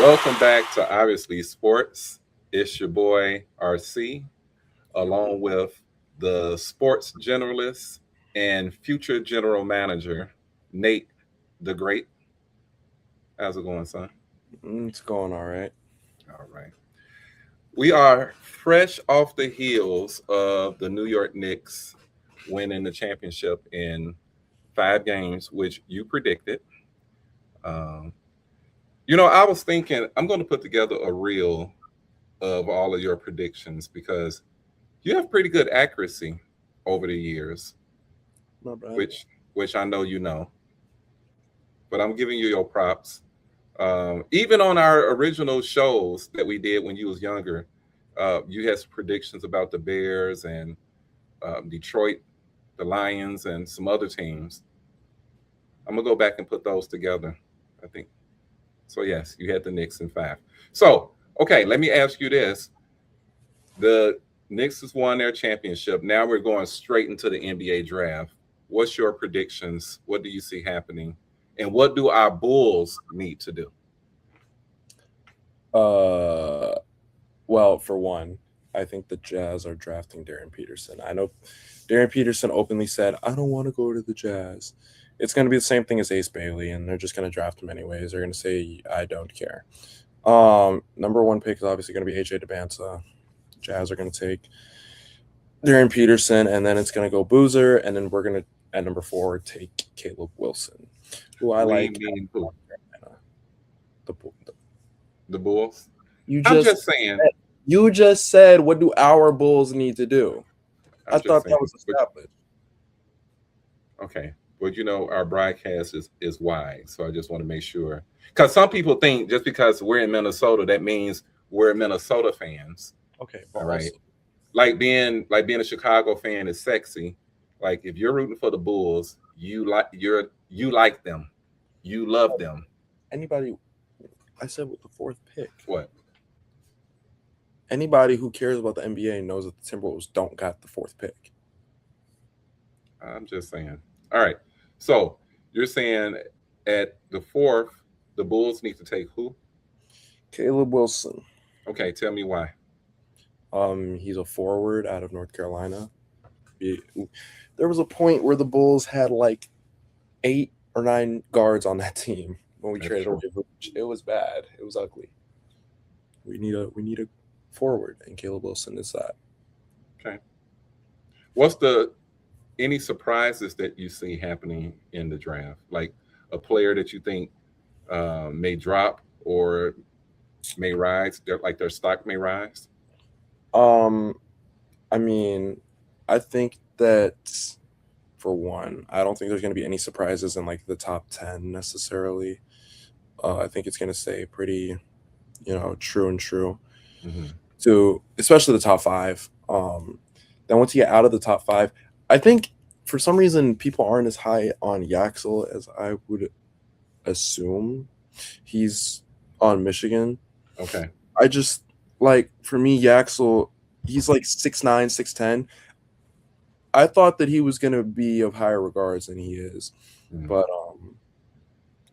Welcome back to obviously Sports. It's your boy RC, along with the sports generalist and future general manager, Nate the Great. How's it going, son? It's going all right. All right. We are fresh off the heels of the New York Knicks winning the championship in 5 games, which you predicted. Um, I was thinking I'm going to put together a reel of all of your predictions because you have pretty good accuracy over the years, Not bad. which I know you know. But I'm giving you your props. Even on our original shows that we did when you was younger, you had some predictions about the Bears and Detroit, the Lions, and some other teams. I'm gonna go back and put those together. I think so. Yes, you had the Knicks in 5. So okay, let me ask you this: the Knicks has won their championship. Now we're going straight into the NBA draft. What's your predictions? What do you see happening? And what do our Bulls need to do? Uh, well, for one, I think the Jazz are drafting Darren Peterson. I know Darren Peterson openly said, "I don't want to go to the Jazz." It's going to be the same thing as Ace Bailey, and they're just going to draft him anyways. They're going to say, "I don't care." Number one pick is obviously going to be AJ DeBanza. Jazz are going to take Darren Peterson, and then it's going to go Boozer, and then we're going to at number 4 take Caleb Wilson, who I We like. mean who? The, The Bulls? you I'm just just saying. You just said, what do our Bulls need to do? I I'm just thought saying. that was established. Okay. But our broadcast is wide. So I just want to make sure. Because some people think just because we're in Minnesota, that means we're Minnesota fans. Okay, All but right. Like being a Chicago fan is sexy. Like if you're rooting for the Bulls, you like them. You love them. anybody, I said with the 4th pick, What? anybody who cares about the NBA knows that the Timberwolves don't got the 4th pick. I'm just saying. All right. So you're saying at the 4th, the Bulls need to take who? Caleb Wilson. Okay, tell me why. He's a forward out of North Carolina. There was a point where the Bulls had like 8 or 9 guards on that team when we That's traded true. away Vooch. It was bad. It was ugly. We need a forward, and Caleb Wilson is that. Okay. What's the any surprises that you see happening in the draft? Like a player that you think may drop or may rise, like their stock may rise? Um, I mean, I think that for one, I don't think there's going to be any surprises in like the top 10 necessarily. I think it's going to stay pretty, true and true Hmm. to especially the top 5. Then once you get out of the top 5, I think for some reason people aren't as high on Yaxel as I would assume. He's on Michigan. Okay. I just like for me, Yaxel, he's like 6'9", 6'10". I thought that he was gonna be of higher regards than he is, Mhm. but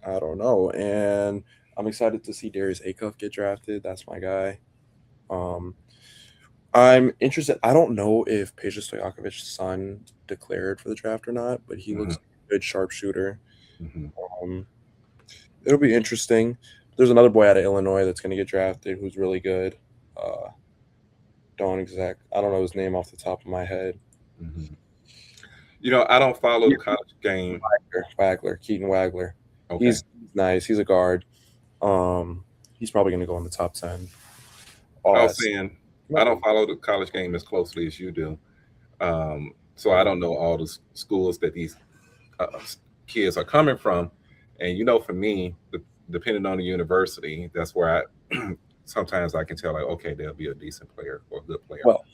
I don't know. And I'm excited to see Darius Acuff get drafted. That's my guy. Um, I'm interested. I don't know if Peja Stojakovic's son declared for the draft or not, but he Mhm. looks like a good sharpshooter. Mhm. Um, it'll be interesting. There's another boy out of Illinois that's going to get drafted who's really good. Uh, I don't know his name off the top of my head. Mhm. I don't follow the college game. Keaton Wagler. Okay. He's nice. He's a guard. Um, he's probably going to go in the top 10. I Oh, was saying I don't follow the college game as closely as you do. So I don't know all the schools that these kids are coming from. And for me, depending on the university, that's where I sometimes I can tell like, okay, they'll be a decent player or a good player. well,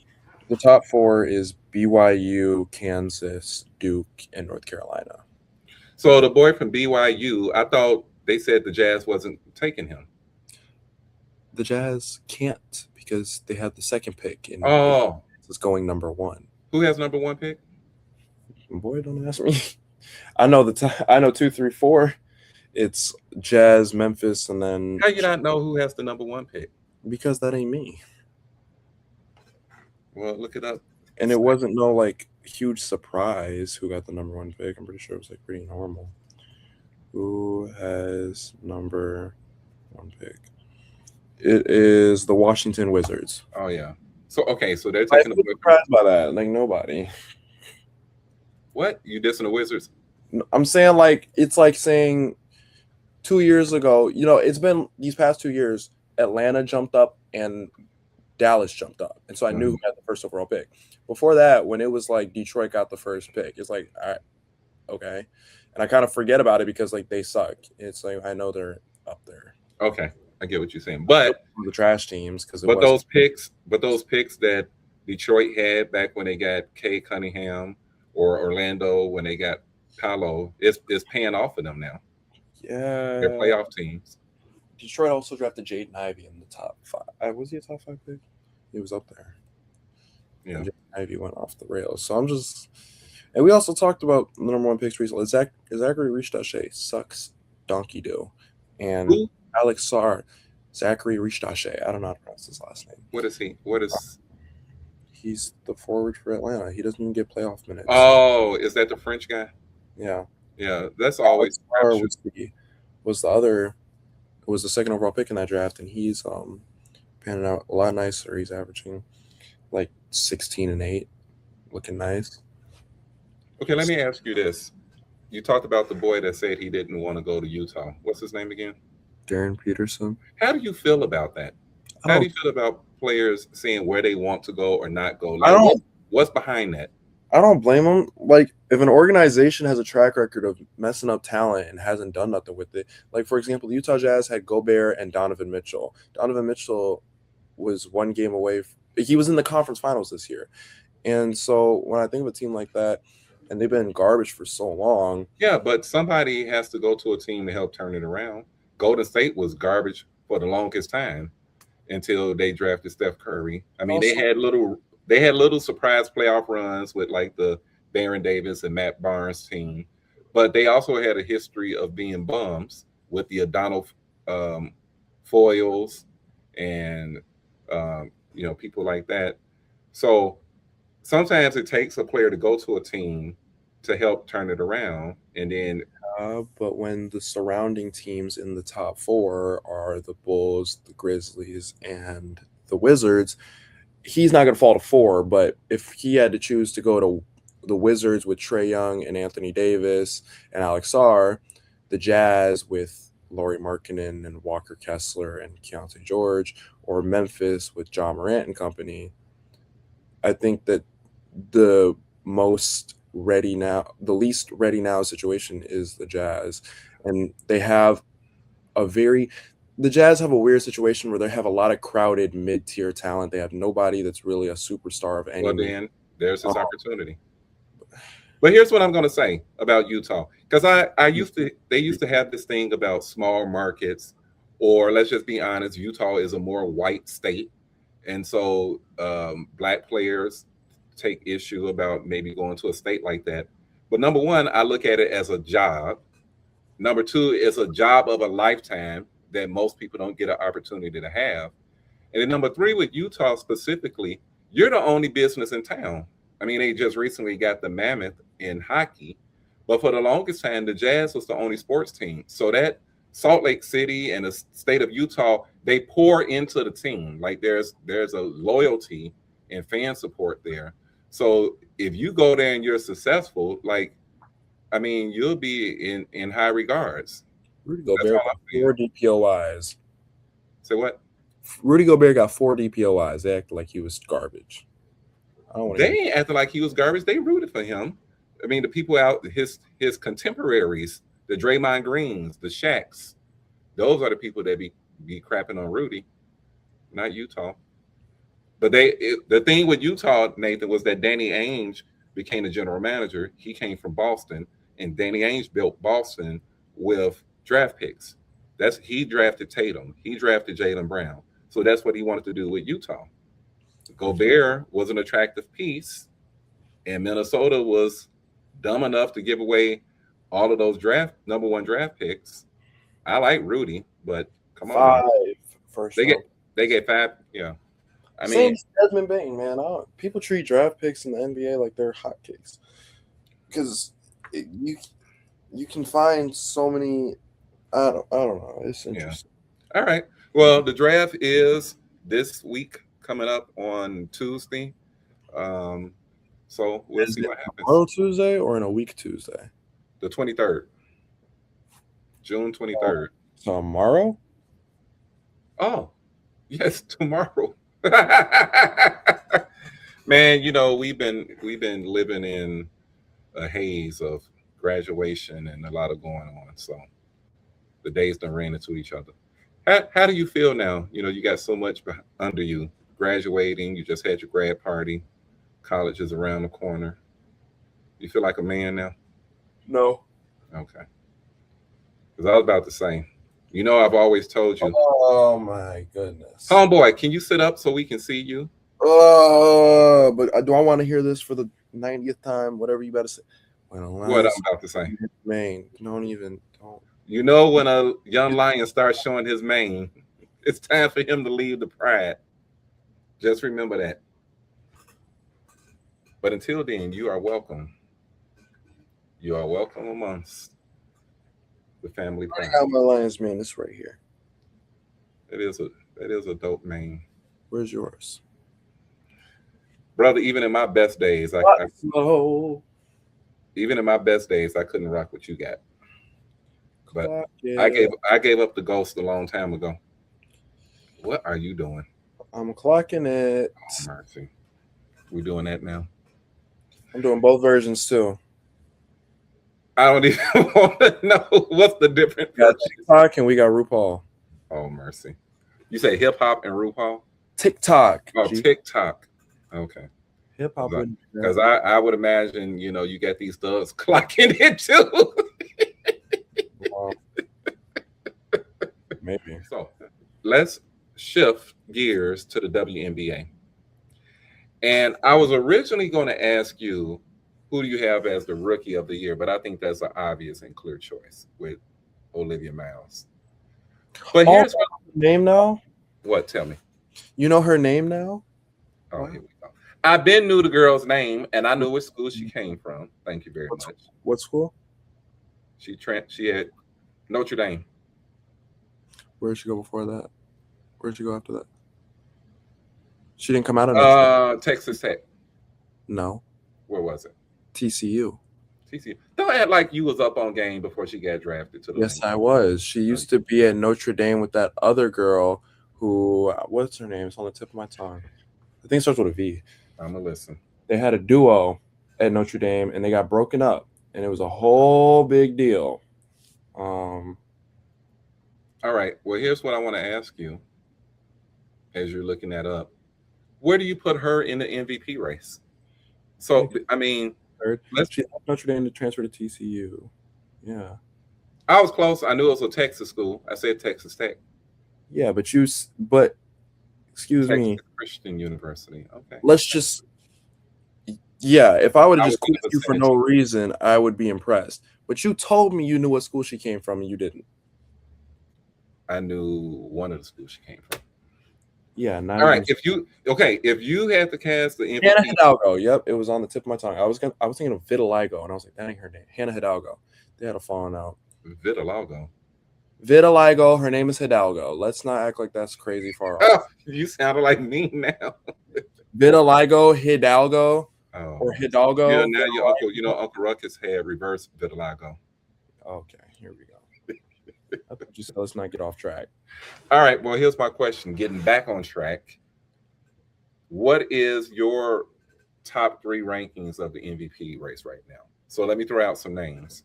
the top 4 is BYU, Kansas, Duke, and North Carolina. So the boy from BYU, I thought they said the Jazz wasn't taking him. The Jazz can't because they have the 2nd pick, and Oh, it's going number 1. who has number one pick? Boy, don't ask me. I know 2, 3, 4 It's Jazz, Memphis, and then How you not know who has the number 1 pick? because that ain't me. Well, look it up. And it wasn't no like huge surprise who got the number 1 pick. I'm pretty sure it was like pretty normal. Who has number 1 pick? It is the Washington Wizards. Oh yeah. So okay, so they're I'm taking the surprised by that. Like nobody. What? You dissing the Wizards? I'm saying like it's like saying 2 years ago. It's been these past 2 years. Atlanta jumped up and Dallas jumped up, and so I knew who had the first overall pick. Before that, when it was like Detroit got the first pick, it's like, all right, okay, and I kind of forget about it because like they suck. It's like I know they're up there. Okay, I get what you're saying, but the trash teams because those picks that Detroit had back when they got Kay Cunningham or Orlando when they got Paolo, it's paying off for them now. Yeah, they're playoff teams. Detroit also drafted Jaden Ivey in the top 5. Was he a top 5 pick? He was up there. Yeah, Jaden Ivey went off the rails. So I'm just, and we also talked about the number 1 picks recently. Zachary Richtache sucks donkey do, and who? Alex Sarr, Zachary Richtache. I don't know how to pronounce his last name. What is he? What is? He's the forward for Atlanta. He doesn't even get playoff minutes. Oh, is that the French guy? Yeah. Yeah, that's always. Was the other. Was the second overall pick in that draft, and he's panning out a lot nicer. He's averaging like 16 and 8, looking nice. Okay, let me ask you this: you talked about the boy that said he didn't want to go to Utah. What's his name again? Darren Peterson. How do you feel about that? How do you feel about players saying where they want to go or not go? Like, what's behind that? I don't blame them. Like, if an organization has a track record of messing up talent and hasn't done nothing with it, like, for example, the Utah Jazz had Gobert and Donovan Mitchell. Donovan Mitchell was 1 game away. He was in the conference finals this year. And so when I think of a team like that, and they've been garbage for so long. Yeah, but somebody has to go to a team to help turn it around. Golden State was garbage for the longest time until they drafted Steph Curry. I mean, they had little surprise playoff runs with like the Baron Davis and Matt Barnes team, but they also had a history of being bums with the Adonal Foyles and people like that. So sometimes it takes a player to go to a team to help turn it around, and then. But when the surrounding teams in the top 4 are the Bulls, the Grizzlies, and the Wizards, he's not going to fall to 4. But if he had to choose to go to the Wizards with Trae Young and Anthony Davis and Alex Sarr, the Jazz with Lauri Markkanen and Walker Kessler and Keontae George, or Memphis with John Morant and company, I think that the least ready now situation is the Jazz. And they have the Jazz have a weird situation where they have a lot of crowded mid-tier talent. They have nobody that's really a superstar of any. Well, then there's his opportunity. But here's what I'm going to say about Utah, because they used to have this thing about small markets, or let's just be honest, Utah is a more white state, and so black players take issue about maybe going to a state like that. But number one, I look at it as a job. Number two, it's a job of a lifetime that most people don't get an opportunity to have. And then number three, with Utah specifically, you're the only business in town. I mean, they just recently got the Mammoth in hockey, but for the longest time, the Jazz was the only sports team. So that Salt Lake City and the state of Utah, they pour into the team. Like there's a loyalty and fan support there. So if you go there and you're successful, you'll be in high regards. Rudy Gobert got 4 DPOIs. Say what? Rudy Gobert got 4 DPOIs. They acted like he was garbage. They ain't acting like he was garbage. They rooted for him. I mean, the people out, his contemporaries, the Draymond Greens, the Shaqs, those are the people that be crapping on Rudy, not Utah. But the thing with Utah, Nathan, was that Danny Ainge became the general manager. He came from Boston, and Danny Ainge built Boston with draft picks. He drafted Tatum. He drafted Jaylen Brown. So that's what he wanted to do with Utah. Gobert was an attractive piece, and Minnesota was dumb enough to give away all of those number 1 draft picks I like Rudy, but come on now. 5 first They get round. they get 5. Yeah. I Same mean, as Desmond Bain, man. People treat draft picks in the NBA like they're hotcakes because you can find so many. I don't know. It's yeah. interesting. All right. Well, the draft is this week coming up on Tuesday. Um, so we'll Is see it what happens. tomorrow Tuesday or in a week Tuesday? The 23rd, June 23rd. Tomorrow? Oh, yes, tomorrow. Man, we've been living in a haze of graduation and a lot of going on. So the days done ran into each other. How do you feel now? You got so much under you. Graduating, you just had your grad party. College is around the corner. You feel like a man now? No. Okay. Because I was about to say, I've always told you, Oh my goodness. homeboy, can you sit up so we can see you? But do I want to hear this for the 90th time? Whatever you better say. When a What I'm lion's about to say. mane, don't. When a young lion starts showing his mane, it's time for him to leave the pride. Just remember that. But until then, you are welcome. You are welcome amongst the family I pride. got my lion's mane. It's right here. That is a dope mane. Where's yours? Brother, even in my best days, Oh, even in my best days, I couldn't rock what you got. But yeah. I gave up the ghost a long time ago. What are you doing? I'm clocking it. Oh, mercy. We're doing that now. I'm doing both versions too. I don't even want to know what's the difference. We got TikTok and we got RuPaul. Oh, mercy. You say hip hop and RuPaul? TikTok. Oh, TikTok. Okay. Hip hop. Because I would imagine, you got these thugs clocking it too. Maybe. So let's shift gears to the WNBA. And I was originally going to ask you, who do you have as the rookie of the year? But I think that's an obvious and clear choice with Olivia Miles. But here's her name now. What? Tell me. You know her name now? Oh, here we go. I've been knew the girl's name, and I knew which school she came from. Thank you very much. What school? She had Notre Dame. Where did she go before that? Where did she go after that? She didn't come out of Texas Tech. No. Where was it? TCU. Don't act like you was up on game before she got drafted to the Yes, I was. She used to be at Notre Dame with that other girl who, what's her name? It's on the tip of my tongue. I think it starts with a V. I'm going to listen. They had a duo at Notre Dame, and they got broken up, and it was a whole big deal. All right. Well, here's what I want to ask you as you're looking that up. Where do you put her in the MVP race? So, I mean, she left Notre Dame to transfer to TCU. Yeah. I was close. I knew it was a Texas school. I said Texas Tech. Yeah, but excuse Texas me. Christian University. Okay. Let's just, if I would have just quit you for no reason, I would be impressed. But you told me you knew what school she came from, and you didn't. I knew one of the schools she came from. Yeah. All right. If you had to cast the MVP, Hannah Hidalgo. Yep, it was on the tip of my tongue. I was thinking of Vitiligo, and I was like, that ain't her name. Hannah Hidalgo. They had a falling out. Vitiligo. Her name is Hidalgo. Let's not act like that's crazy far off. Oh, you sounded like me now. Vitiligo, Hidalgo, or Hidalgo. Yeah, now your uncle, Uncle Ruckus had reverse vitiligo. Okay, here we go. I thought you said let's not get off track. All right. Well, here's my question. Getting back on track. What is your top 3 rankings of the MVP race right now? So let me throw out some names.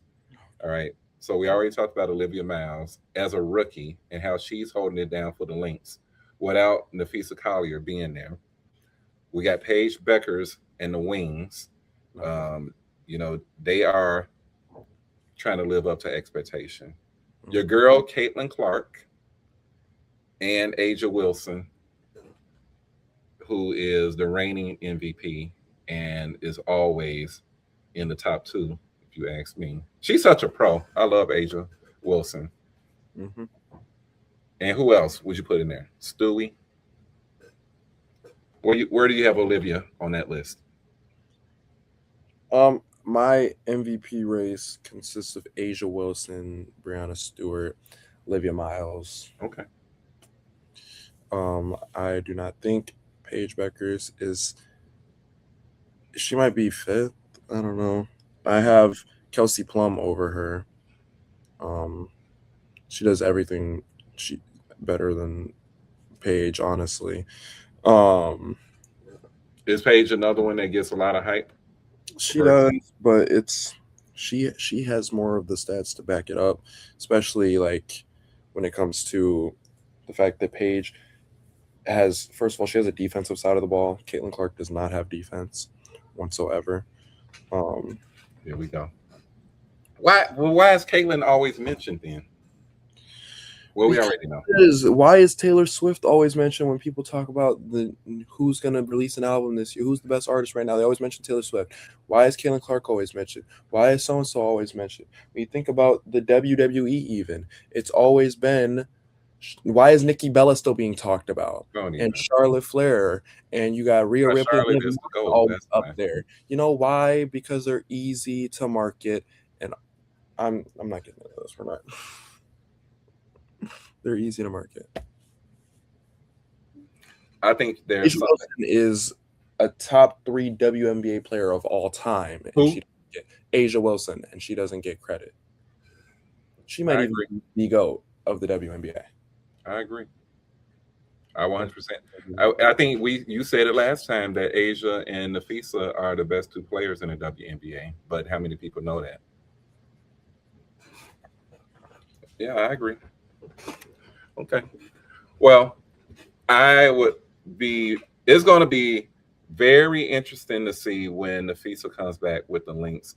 All right. So we already talked about Olivia Miles as a rookie and how she's holding it down for the Lynx without Nafisa Collier being there. We got Paige Beckers and the Wings. They are trying to live up to expectation. Your girl, Caitlin Clark, and Aja Wilson, who is the reigning MVP and is always in the top 2, if you ask me. She's such a pro. I love Aja Wilson. Mm-hmm. And who else would you put in there? Stewie. Where do you have Olivia on that list? My MVP race consists of Asia Wilson, Brianna Stewart, Olivia Miles. Okay. I do not think Paige Beckers is. She might be fifth. I don't know. I have Kelsey Plum over her. Um, she does everything she better than Paige, honestly. Um, Is Paige another one that gets a lot of hype? she does, but she has more of the stats to back it up, especially like when it comes to the fact that Paige has, first of all, she has a defensive side of the ball. Caitlin Clark does not have defense whatsoever. Here we go. Why is Caitlin always mentioned then? Well, we already know. Why is Taylor Swift always mentioned when people talk about who's gonna release an album this year? Who's the best artist right now? They always mention Taylor Swift. Why is Caitlin Clark always mentioned? Why is so and so always mentioned? When you think about the WWE, even it's always been. Why is Nikki Bella still being talked about? And Charlotte Flair, and you got Rhea Ripley always up there. You know why? Because they're easy to market, and I'm not getting into this. We're not. They're easy to market. I think there's something. Is a top 3 WNBA player of all time. Who? She get Asia Wilson, and she doesn't get credit. She might even be the GOAT of the WNBA. I agree. I 100%. I think you said it last time that Asia and Nafisa are the best 2 players in the WNBA, but how many people know that? Yeah, I agree. Okay. Well, it's going to be very interesting to see when Nafisa comes back with the links.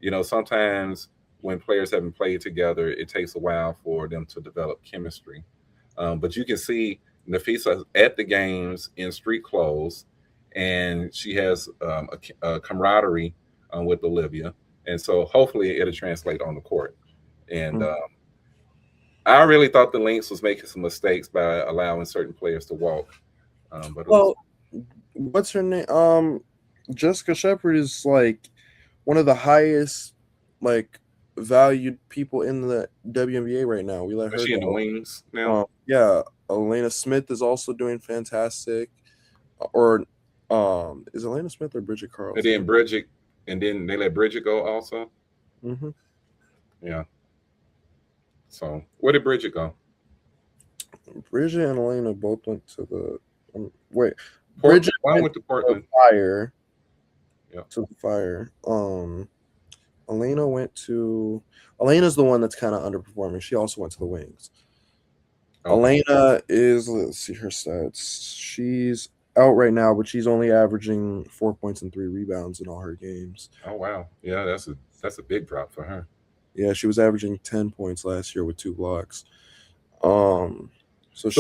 You know, sometimes when players haven't played together, it takes a while for them to develop chemistry. But you can see Nafisa at the games in street clothes, and she has a camaraderie with Olivia. And so hopefully it'll translate on the court. And I really thought the Lynx was making some mistakes by allowing certain players to walk. What's her name? Jessica Shepard is like one of the highest valued people in the WNBA right now. We let her. Is she in the wings now? Yeah, Elena Smith is also doing fantastic. Or is Elena Smith or Bridget Carlson? And then they let Bridget go also. Mm-hmm. Yeah. So where did Bridget go? Bridget and Elena both went to the Bridget went to Portland. Fire. Yeah. To the Fire. Elena's the one that's kind of underperforming. She also went to the Wings. Okay. Elena is, let's see her stats. She's out right now, but she's only averaging 4 points and 3 rebounds in all her games. Oh wow. Yeah, that's a big drop for her. Yeah, she was averaging 10 points last year with 2 blocks. This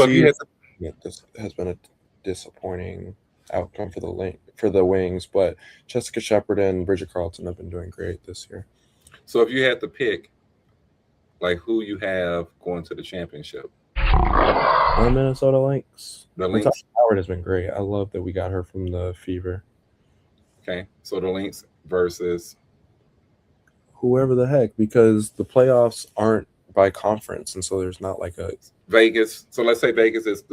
has been a disappointing outcome for the Wings, but Jessica Shepard and Bridget Carlson have been doing great this year. So if you had to pick, like, who you have going to the championship? The Minnesota Lynx. The Lynx. Howard has been great. I love that we got her from the Fever. Okay, so the Lynx versus whoever the heck, because the playoffs aren't by conference, and so there's not like a Vegas. So let's say Vegas is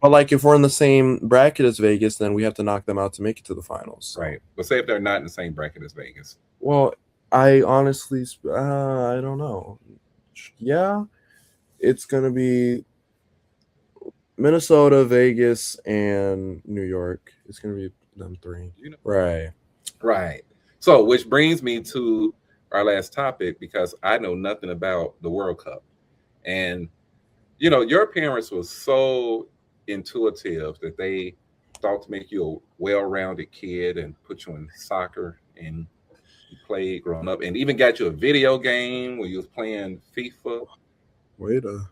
but like if we're in the same bracket as Vegas, then we have to knock them out to make it to the finals. So. Right. But say if they're not in the same bracket as Vegas. Well, I honestly, I don't know. Yeah, it's gonna be Minnesota, Vegas, and New York. It's gonna be them 3. Right. So, which brings me to our last topic, because I know nothing about the World Cup, and your parents were so intuitive that they thought to make you a well-rounded kid and put you in soccer, and you played growing up, and even got you a video game where you was playing FIFA. Way to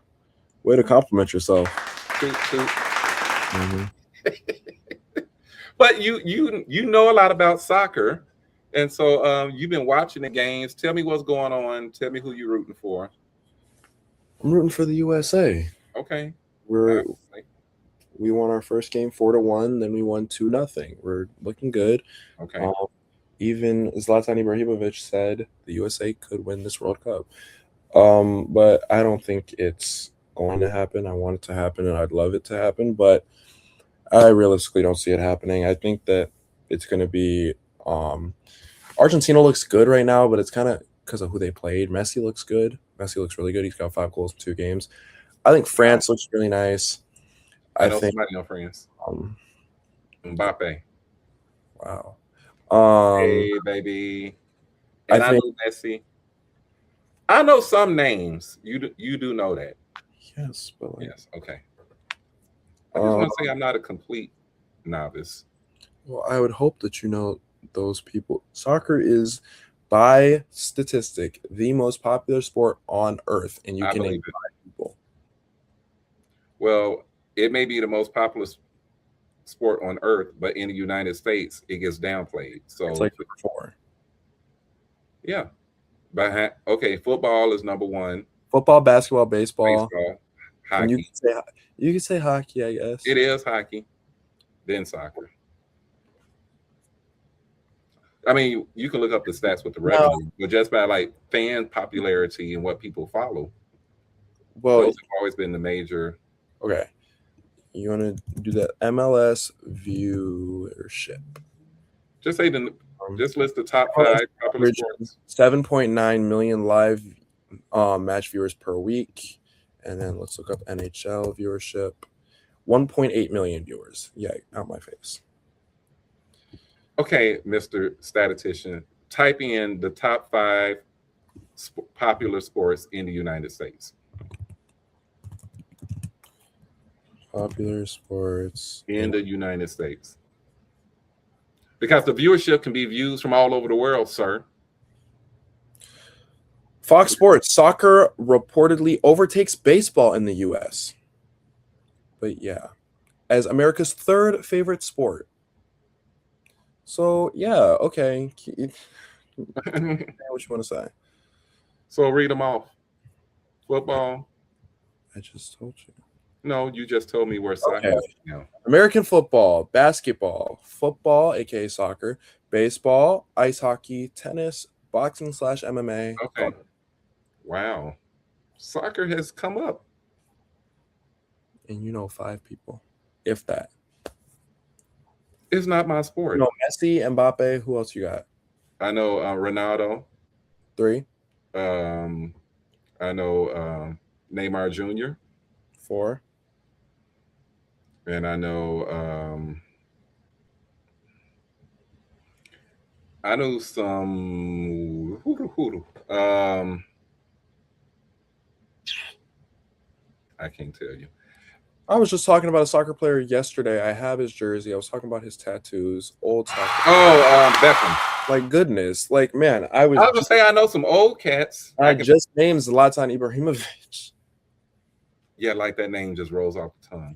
compliment yourself. Mm-hmm. But you know a lot about soccer, and so you've been watching the games. Tell me what's going on. Tell me who you're rooting for. I'm rooting for the USA. Okay. We won our first game 4-1, then we won 2-0. We're looking good. Okay. Even Zlatan Ibrahimovic said the USA could win this World Cup. But I don't think it's going to happen. I want it to happen, and I'd love it to happen, but I realistically don't see it happening. I think that it's going to be Argentina looks good right now, but it's kind of because of who they played. Messi looks good. Messi looks really good. He's got 5 goals in 2 games. I think France looks really nice. I know somebody on France. Mbappe. Wow. Hey, baby. And I know Messi. I know some names. You do know that. Yes, but yes. Okay. I just want to say I'm not a complete novice. Well, I would hope that you know those people. Soccer is, by statistic, the most popular sport on earth, and you can name 5 people. Well, it may be the most popular sport on earth, but in the United States, it gets downplayed. So it's like number 4. Yeah. But okay, football is number 1. Football, basketball, baseball, hockey. And you can say hockey, I guess. It is hockey, then soccer. I mean, you can look up the stats with the revenue, but just by like fan popularity and what people follow. Well, those have always been the major. Okay. You want to do that MLS viewership? Just say just list the top 5 popular sports. 7.9 million live match viewers per week. And then let's look up NHL viewership. 1.8 million viewers. Yeah, out my face. Okay, Mr. Statistician, type in the top 5 popular sports in the United States. Popular sports in the United States. Because the viewership can be views from all over the world, sir. Fox Sports, soccer reportedly overtakes baseball in the U.S. But yeah, as America's 3rd favorite sport. So yeah, okay. What you want to say? So read them off. Football. I just told you. No, you just told me where soccer is now. American football, basketball, football, aka soccer, baseball, ice hockey, tennis, boxing / MMA. Okay. Wow. Soccer has come up. And you know 5 people, if that. It's not my sport. You know Messi, Mbappe. Who else you got? I know Ronaldo. 3. I know Neymar Jr. 4. And I know some I can't tell you. I was just talking about a soccer player yesterday. I have his jersey. I was talking about his tattoos. Old soccer. Beckham. Like goodness. Like man, I was gonna say I know some old cats. I just named Zlatan Ibrahimovic. Yeah, like that name just rolls off the tongue.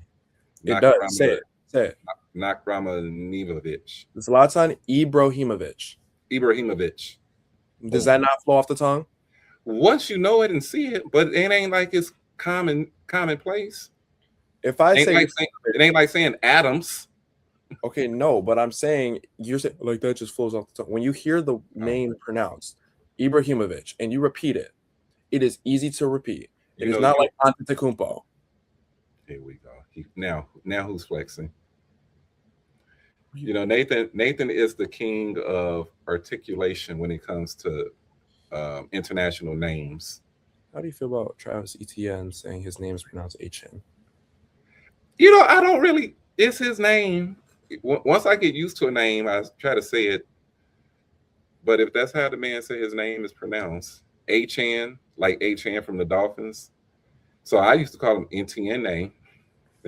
It does. Say it. Nakramanivovic. Zlatan Ibrahimovic. Does that not flow off the tongue? Once you know it and see it, but it ain't like it's commonplace. If I say it ain't like saying Adams. Okay, no, but I'm saying you're saying like that just flows off the tongue. When you hear the name pronounced, Ibrahimovic, and you repeat it, it is easy to repeat. It is not like Antetokounmpo. Here we go. Now who's flexing? You know, Nathan is the king of articulation when it comes to international names. How do you feel about Travis Etienne saying his name is pronounced H-N? You know, I don't really. It's his name. Once I get used to a name, I try to say it. But if that's how the man said his name is pronounced, H-N, like H-N from the Dolphins. So I used to call him Etienne.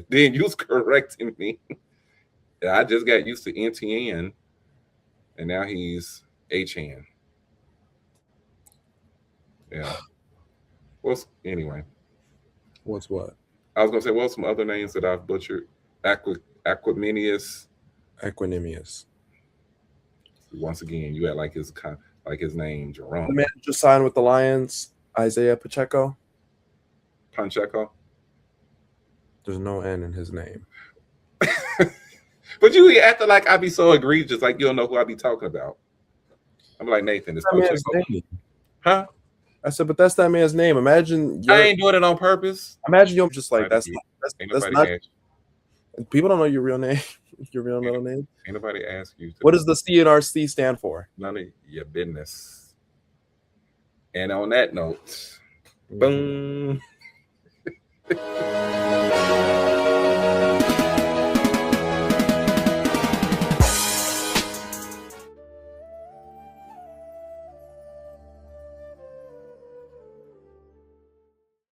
Then you was correcting me. I just got used to Etienne, and now he's H-N. Yeah. Anyway? What's what? I was gonna say, some other names that I've butchered? Aquiminius. Once again, you had like his name, Jerome. The man just signed with the Lions, Isaiah Pacheco. Pacheco. There's no N in his name. But you acting like I be so egregious, like you don't know who I be talking about. I'm like, Nathan, it's That man's Pacheco. name. Huh? I said, but that's that man's name. Imagine I ain't doing it on purpose. Imagine you're just like Ain't that's nobody not. ask People don't know your real name. Your real middle name. Ain't nobody ask you. What does the C and RC stand for? None of your business. And on that note, boom.